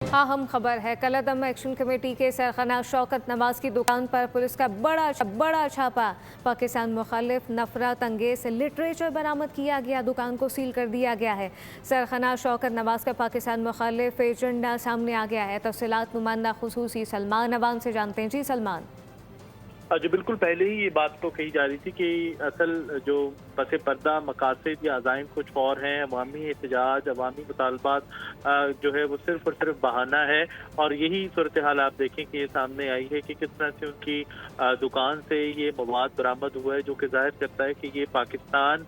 अहम खबर है। कलअदम एक्शन कमेटी के सरखना शौकत नवाज की दुकान पर पुलिस का बड़ा छापा। पाकिस्तान मुखालिफ नफरत अंगेज लिटरेचर बरामद किया गया, दुकान को सील कर दिया गया है। सरखना शौकत नवाज का पाकिस्तान मुखालिफ एजेंडा सामने आ गया है। तफसीलात नुमाइंदा खुसूसी सलमान अवान से जानते हैं। जी सलमान। जो बिल्कुल पहले ही ये बात तो कही जा रही थी कि असल जो पसे पर्दा मकासद या अज़ाइम कुछ और हैं, अवामी एहतजाज, अवामी मुतालबात जो है वो सिर्फ और सिर्फ बहाना है। और यही सूरत हाल आप देखें कि ये सामने आई है कि किस तरह से उनकी दुकान से ये मवाद बरामद हुआ है, जो कि जाहिर करता है कि ये पाकिस्तान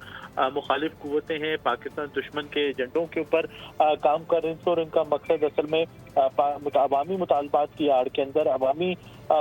मुखालिफ कुव्वतें हैं, पाकिस्तान दुश्मन के एजेंडों के ऊपर काम कर रही थी। और इनका मकसद असल में अवामी मुतालबात की आड़ के अंदर अवामी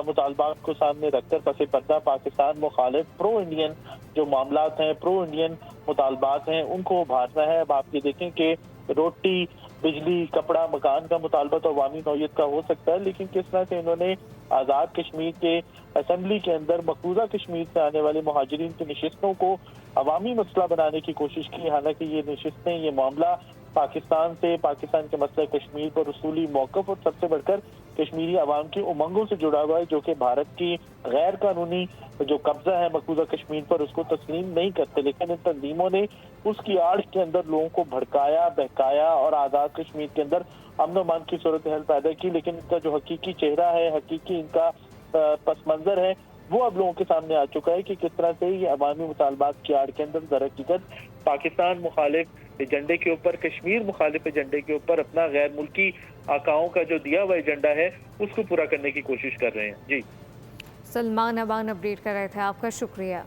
मुतालबात को सामने रखकर पसे पर्दा पाकिस्तान मुखालिफ प्रो इंडियन जो मामलात हैं, प्रो इंडियन मुतालबात हैं, उनको उभारना है। अब आप ये देखें कि रोटी, बिजली, कपड़ा, मकान का मुतालबा तो अवामी नौयत का हो सकता है, लेकिन किस तरह से इन्होंने आज़ाद कश्मीर के असम्बली के अंदर मकबूजा कश्मीर से आने वाले मुहाजिरीन की नशिस्तों को अवामी मसला बनाने की कोशिश की। हालांकि ये नशिस्तें, ये मामला पाकिस्तान से, पाकिस्तान के मसले कश्मीर पर उसूली मौक़िफ़ और सबसे बढ़कर कश्मीरी अवाम की उमंगों से जुड़ा हुआ है, जो कि भारत की गैर कानूनी जो कब्जा है मकबूजा कश्मीर पर उसको तस्लीम नहीं करते। लेकिन इन तंजीमों ने उसकी आड़ के अंदर लोगों को भड़काया, बहकाया और आज़ाद कश्मीर के अंदर अमन व अमान की सूरत हाल पैदा की। लेकिन इनका जो हकीकी चेहरा है, हकीकी इनका पस मंजर है, वो अब लोगों के सामने आ चुका है कि किस तरह से ये अवामी मुतालबात की आड़ के अंदर दर हकीकत पाकिस्तान मुखालिफ एजेंडे के ऊपर, कश्मीर मुखालिफ एजेंडे के ऊपर अपना गैर मुल्की आकाओं का जो दिया हुआ एजेंडा है उसको पूरा करने की कोशिश कर रहे हैं। जी सलमान अवान अपडेट कर रहे थे, आपका शुक्रिया।